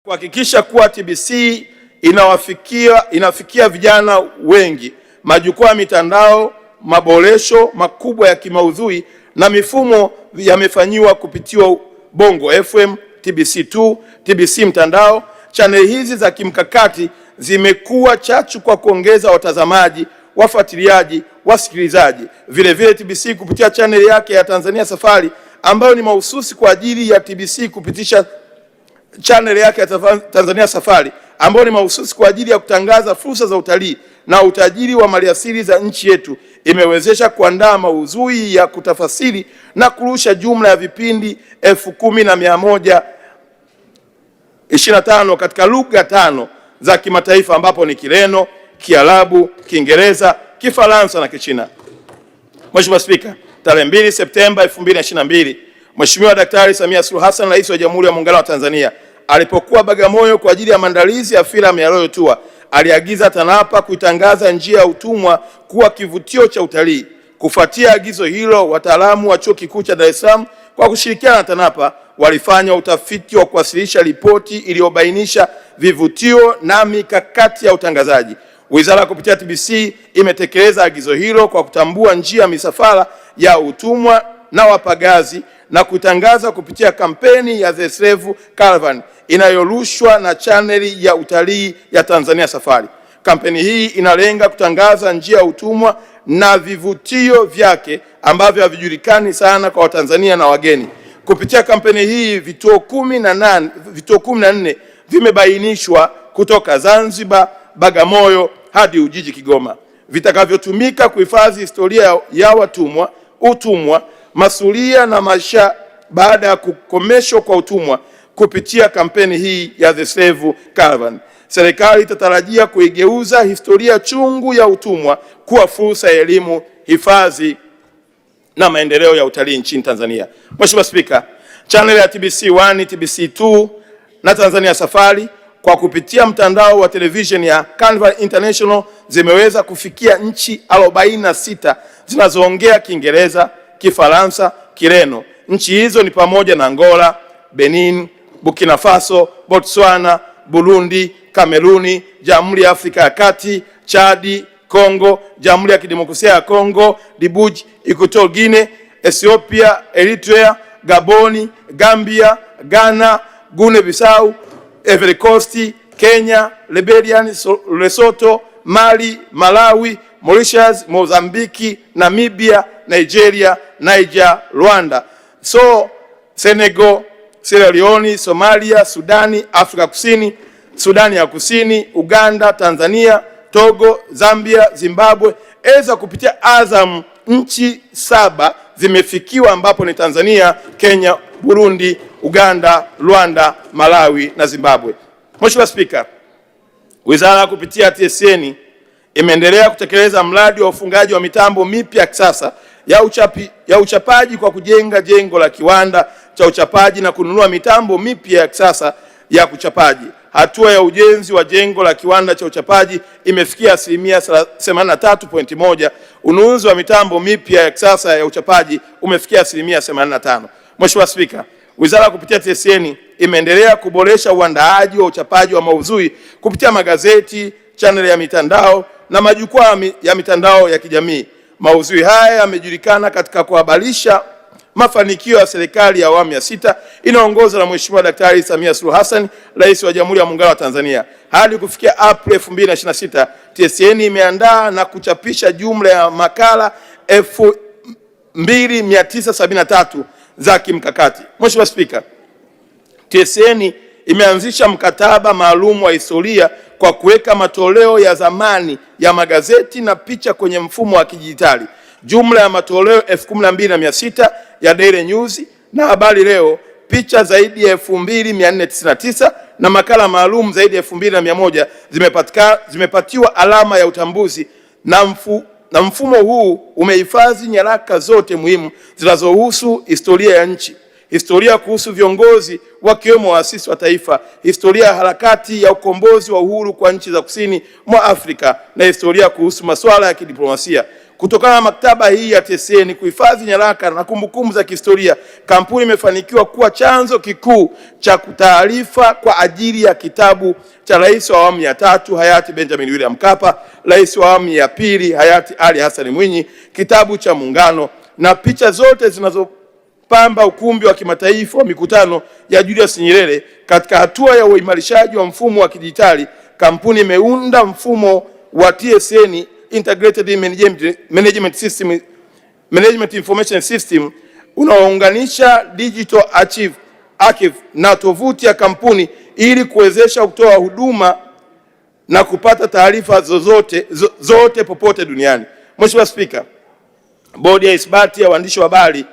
kuhakikisha kuwa TBC inafikia vijana wengi. Majukwaa ya mitandao, maboresho makubwa ya kimaudhui na mifumo yamefanyiwa kupitia Bongo FM, TBC2, TBC mtandao. Channel hizi za kimkakati zimekuwa chachu kwa kuongeza watazamaji, wafuatiliaji, wasikilizaji. Vile vile TBC kupitia channel yake ya Tanzania Safari ambayo ni mahususi kwa ajili ya TBC kupitisha channel yake ya Tanzania Safari ambayo ni mahususi kwa ajili ya kutangaza fursa za utalii na utajiri wa maliasili za nchi yetu, imewezesha kuandaa maudhui ya kutafasiri na kurusha jumla ya vipindi 10,125 katika lugha 5 za kimataifa ambapo ni Kireno, Kiarabu, Kiingereza, Kifaransa na Kichina. Mheshimiwa Spika, tarehe 2 Septemba 2022, Mheshimiwa Daktari Samia Suluhu Hassan, Rais wa Jamhuri ya Muungano wa Tanzania, alipokuwa Bagamoyo kwa ajili ya maandalizi ya filamu ya Royal Tour, aliagiza TANAPA kuitangaza njia ya utumwa kuwa kivutio cha utalii. Kufuatia agizo hilo, wataalamu wa Chuo Kikuu cha Dar es Salaam kwa kushirikiana na TANAPA walifanya utafiti wa kuwasilisha ripoti iliyobainisha vivutio na mikakati ya utangazaji. Wizara kupitia TBC imetekeleza agizo hilo kwa kutambua njia ya misafara ya utumwa na wapagazi na kutangaza kupitia kampeni ya The Slave Caravan inayorushwa na chaneli ya utalii ya Tanzania Safari. Kampeni hii inalenga kutangaza njia ya utumwa na vivutio vyake ambavyo havijulikani sana kwa Watanzania na wageni. Kupitia kampeni hii vituo 14 vimebainishwa kutoka Zanzibar, Bagamoyo hadi Ujiji, Kigoma, vitakavyotumika kuhifadhi historia ya watumwa, utumwa, masulia na maisha baada ya kukomeshwa kwa utumwa. Kupitia kampeni hii ya The Slave Caravan, serikali itatarajia kuigeuza historia chungu ya utumwa kuwa fursa ya elimu, hifadhi na maendeleo ya utalii nchini Tanzania. Mheshimiwa Spika, channel ya TBC1, TBC2 na Tanzania Safari kwa kupitia mtandao wa television ya Carnival International zimeweza kufikia nchi 46 zinazoongea Kiingereza, Kifaransa, Kireno. Nchi hizo ni pamoja na Angola, Benin, Burkina Faso, Botswana, Burundi, Kameruni, Jamhuri ya Afrika ya Kati, Chadi, Kongo, Jamhuri ya Kidemokrasia ya Kongo, Djibouti, Equatorial Guinea, Ethiopia, Eritrea, Gaboni, Gambia, Ghana, Guinea-Bissau, Ivory Coast, Kenya, Liberia, Lesotho, Mali, Malawi, Mauritius, Mozambiki, Namibia, Nigeria, Niger, Rwanda, Senegal, Sierra Leone, Somalia, Sudani, Afrika Kusini, Sudani ya Kusini, Uganda, Tanzania, Togo, Zambia, Zimbabwe. Eza kupitia Azam nchi 7 zimefikiwa ambapo ni Tanzania, Kenya, Burundi, Uganda, Rwanda, Malawi na Zimbabwe. Mheshimiwa Spika, Wizara kupitia TSN imeendelea kutekeleza mradi wa ufungaji wa mitambo mipya ya kisasa ya uchapaji kwa kujenga jengo la kiwanda cha uchapaji na kununua mitambo mipya ya kisasa ya kuchapaji. Hatua ya ujenzi wa jengo la kiwanda cha uchapaji imefikia asilimia 83.1. Ununuzi wa mitambo mipya ya kisasa ya uchapaji umefikia asilimia 85. Mheshimiwa Spika, Wizara kupitia TSN imeendelea kuboresha uandaaji wa uchapaji wa maudhui kupitia magazeti, channel ya mitandao na majukwaa ya mitandao ya kijamii. Maudhui haya yamejulikana katika kuhabarisha mafanikio ya serikali ya awamu ya 6 inaongozwa na Mheshimiwa Daktari Samia Suluhu Hassan, Rais wa Jamhuri ya Muungano wa Tanzania. Hadi kufikia Aprili 2026, TSN imeandaa na kuchapisha jumla ya makala 2973 za kimkakati. Mheshimiwa Spika, TSN imeanzisha mkataba maalum wa historia kwa kuweka matoleo ya zamani ya magazeti na picha kwenye mfumo wa kidijitali. Jumla ya matoleo 12,600 ya Daily News na Habari Leo, picha zaidi ya 2499 na makala maalum zaidi ya 2100 zimepatiwa alama ya utambuzi na mfumo huu umehifadhi nyaraka zote muhimu zinazohusu historia ya nchi, historia kuhusu viongozi wakiwemo waasisi wa taifa, historia ya harakati ya ukombozi wa uhuru kwa nchi za kusini mwa Afrika na historia kuhusu masuala ya kidiplomasia. Kutokana na maktaba hii ya TSN kuhifadhi nyaraka na kumbukumbu za kihistoria, kampuni imefanikiwa kuwa chanzo kikuu cha taarifa kwa ajili ya kitabu cha Rais wa awamu ya 3 hayati Benjamin William Mkapa, Rais wa awamu ya 2 hayati Ali Hassan Mwinyi, kitabu cha Muungano, na picha zote zinazopamba ukumbi wa kimataifa wa mikutano ya Julius Nyerere. Katika hatua ya uimarishaji wa mfumo wa kidijitali, kampuni imeunda mfumo wa TSN Integrated Management Information System unaounganisha Digital Archive na tovuti ya kampuni ili kuwezesha kutoa huduma na kupata taarifa zote popote duniani. Mheshimiwa Spika, Bodi ya Ithibati ya Waandishi wa Habari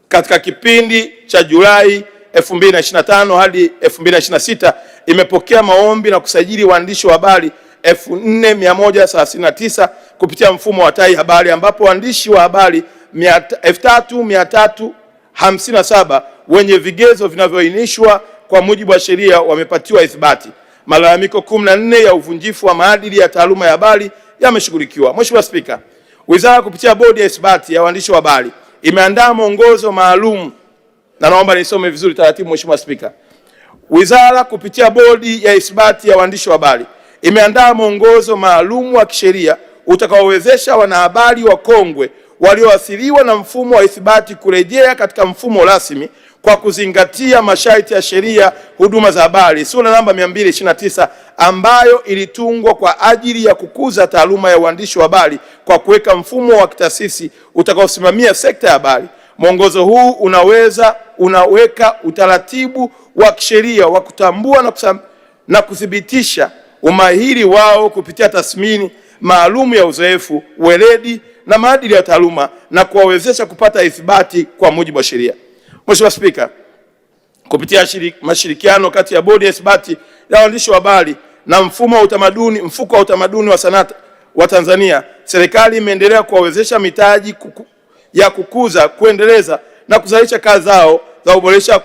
katika kipindi cha Julai 2025 hadi 2026 imepokea maombi na kusajili waandishi wa habari 4139 kupitia mfumo wa Tai Habari, ambapo waandishi wa habari 3357 wenye vigezo vinavyoainishwa kwa mujibu wa sheria wamepatiwa ithibati. Malalamiko 14 ya uvunjifu wa maadili ya taaluma ya habari yameshughulikiwa. Mheshimiwa Spika, Wizara kupitia Bodi ya Ithibati ya Waandishi wa Habari imeandaa mwongozo maalum, na naomba nisome vizuri taratibu. Mheshimiwa Spika, Wizara kupitia Bodi ya Ithibati ya Waandishi wa Habari imeandaa mwongozo maalum wa kisheria utakaowezesha wanahabari wakongwe walioathiriwa na mfumo wa ithibati kurejea katika mfumo rasmi kwa kuzingatia masharti ya sheria huduma za habari sura namba 229 ambayo ilitungwa kwa ajili ya kukuza taaluma ya uandishi wa habari kwa kuweka mfumo wa kitaasisi utakaosimamia sekta ya habari. Mwongozo huu unaweka utaratibu wa kisheria wa kutambua na kuthibitisha umahiri wao kupitia tathmini maalum ya uzoefu, weledi na maadili ya taaluma na kuwawezesha kupata ithibati kwa mujibu wa sheria. Mheshimiwa Spika, kupitia mashirikiano kati ya Bodi ya Ithibati ya Waandishi wa Habari na mfuko wa utamaduni wa sanaa wa Tanzania, serikali imeendelea kuwawezesha mitaji ya kukuza, kuendeleza na kuzalisha kazi zao za uboresha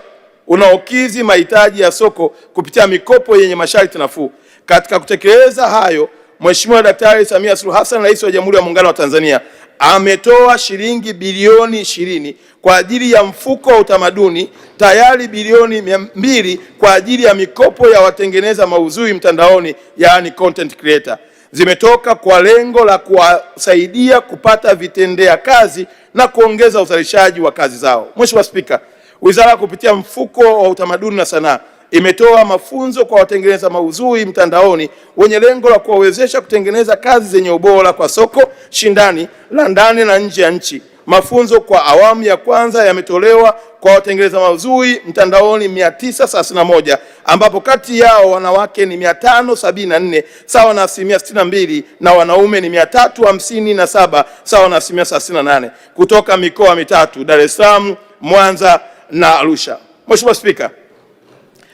unaokidhi mahitaji ya soko kupitia mikopo yenye masharti nafuu. Katika kutekeleza hayo, Mheshimiwa Daktari Samia Suluhu Hassan, Rais wa Jamhuri ya Muungano wa Tanzania, ametoa shilingi bilioni 20 kwa ajili ya mfuko wa utamaduni, tayari bilioni 200 kwa ajili ya mikopo ya watengeneza maudhui mtandaoni, yaani content creator. Zimetoka kwa lengo la kuwasaidia kupata vitendea kazi na kuongeza uzalishaji wa kazi zao. Mheshimiwa Spika, Wizara kupitia mfuko wa utamaduni na sanaa imetoa mafunzo kwa watengeneza maudhui mtandaoni wenye lengo la kuwawezesha kutengeneza kazi zenye ubora kwa soko shindani la ndani na nje ya nchi. Mafunzo kwa awamu ya kwanza yametolewa kwa watengeneza maudhui mtandaoni 931 ambapo kati yao wanawake ni 574 sawa na 62% na wanaume ni 357 sawa na 38% kutoka mikoa mitatu: Dar es Salaam, Mwanza na Arusha. Mheshimiwa Spika,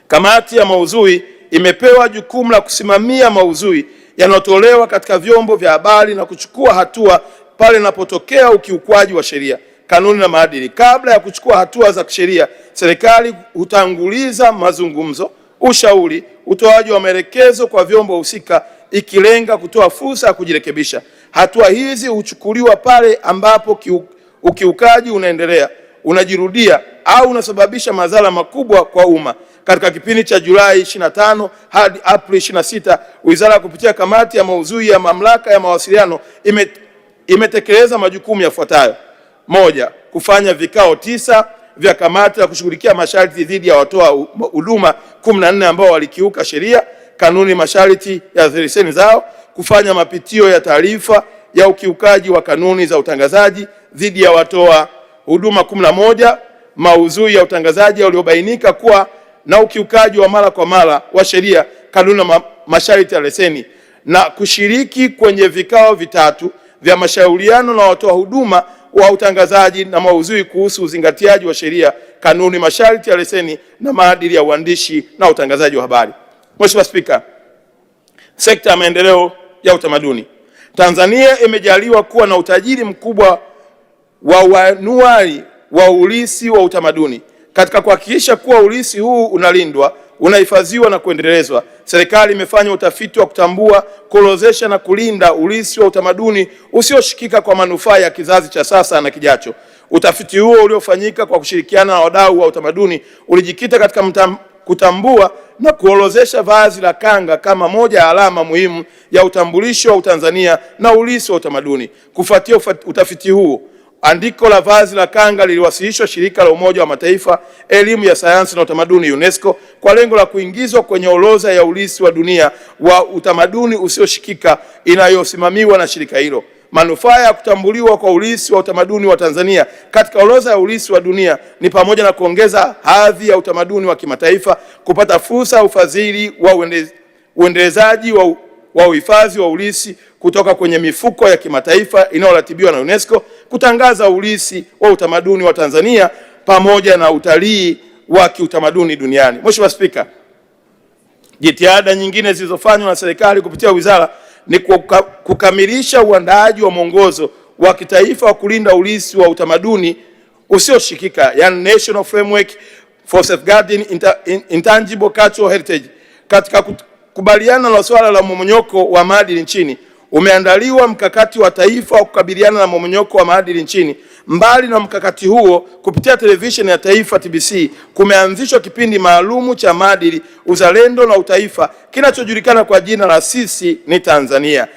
Kamati ya maudhui imepewa jukumu la kusimamia maudhui yanayotolewa katika vyombo vya habari na kuchukua hatua pale inapotokea ukiukwaji wa sheria, kanuni na maadili. Kabla ya kuchukua hatua za kisheria, serikali hutanguliza mazungumzo, ushauri, utoaji wa maelekezo kwa vyombo husika ikilenga kutoa fursa ya kujirekebisha. Hatua hizi huchukuliwa pale ambapo ukiukaji unaendelea, unajirudia au unasababisha madhara makubwa kwa umma. Katika kipindi cha Julai 25 hadi Aprili 26, Wizara kupitia Kamati ya maudhui ya Mamlaka ya Mawasiliano imetekeleza majukumu yafuatayo: 1. Kufanya vikao 9 vya kamati la kushughulikia masharti dhidi ya watoa huduma 14 ambao walikiuka sheria, kanuni, masharti ya leseni zao; kufanya mapitio ya taarifa ya ukiukaji wa kanuni za utangazaji dhidi ya watoa huduma 11 maudhui ya utangazaji yaliyobainika kuwa na ukiukaji wa mara kwa mara wa sheria, kanuni na masharti ya leseni, na kushiriki kwenye vikao 3 vya mashauriano na watoa huduma wa utangazaji na maudhui kuhusu uzingatiaji wa sheria, kanuni, masharti ya leseni na maadili ya uandishi na utangazaji wa habari. Mheshimiwa Spika, sekta ya maendeleo ya utamaduni. Tanzania imejaliwa kuwa na utajiri mkubwa wa anuwai wa urithi wa utamaduni. Katika kuhakikisha kuwa urithi huu unalindwa, unahifadhiwa na kuendelezwa. Serikali imefanya utafiti wa kutambua, kuorodhesha na kulinda urithi wa utamaduni usioshikika kwa manufaa ya kizazi cha sasa na kijacho. Utafiti huo uliofanyika kwa kushirikiana na wadau wa utamaduni ulijikita katika kutambua na kuorodhesha vazi la kanga kama moja ya alama muhimu ya utambulisho wa Utanzania na urithi wa utamaduni. Kufuatia utafiti huo, andiko la vazi la kanga liliwasilishwa Shirika la Umoja wa Mataifa Elimu ya Sayansi na Utamaduni UNESCO kwa lengo la kuingizwa kwenye orodha ya urithi wa dunia wa utamaduni usioshikika inayosimamiwa na shirika hilo. Manufaa ya kutambuliwa kwa urithi wa utamaduni wa Tanzania katika orodha ya urithi wa dunia ni pamoja na kuongeza hadhi ya utamaduni wa kimataifa, kupata fursa ya ufadhili wa uendelezaji wa uhifadhi wa urithi kutoka kwenye mifuko ya kimataifa inayoratibiwa na UNESCO, kutangaza urithi wa utamaduni wa Tanzania pamoja na utalii wa kiutamaduni duniani. Mheshimiwa Spika, jitihada nyingine zilizofanywa na serikali kupitia wizara ni kukamilisha uandaaji wa mwongozo wa kitaifa wa kulinda urithi wa utamaduni usioshikika, yani National Framework for Safeguarding Intangible Cultural Heritage. Katika kukubaliana na swala la mmomonyoko wa maadili nchini, umeandaliwa mkakati wa taifa wa kukabiliana na mmomonyoko wa maadili nchini. Mbali na mkakati huo, kupitia televisheni ya taifa TBC kumeanzishwa kipindi maalumu cha maadili, uzalendo na utaifa kinachojulikana kwa jina la Sisi ni Tanzania.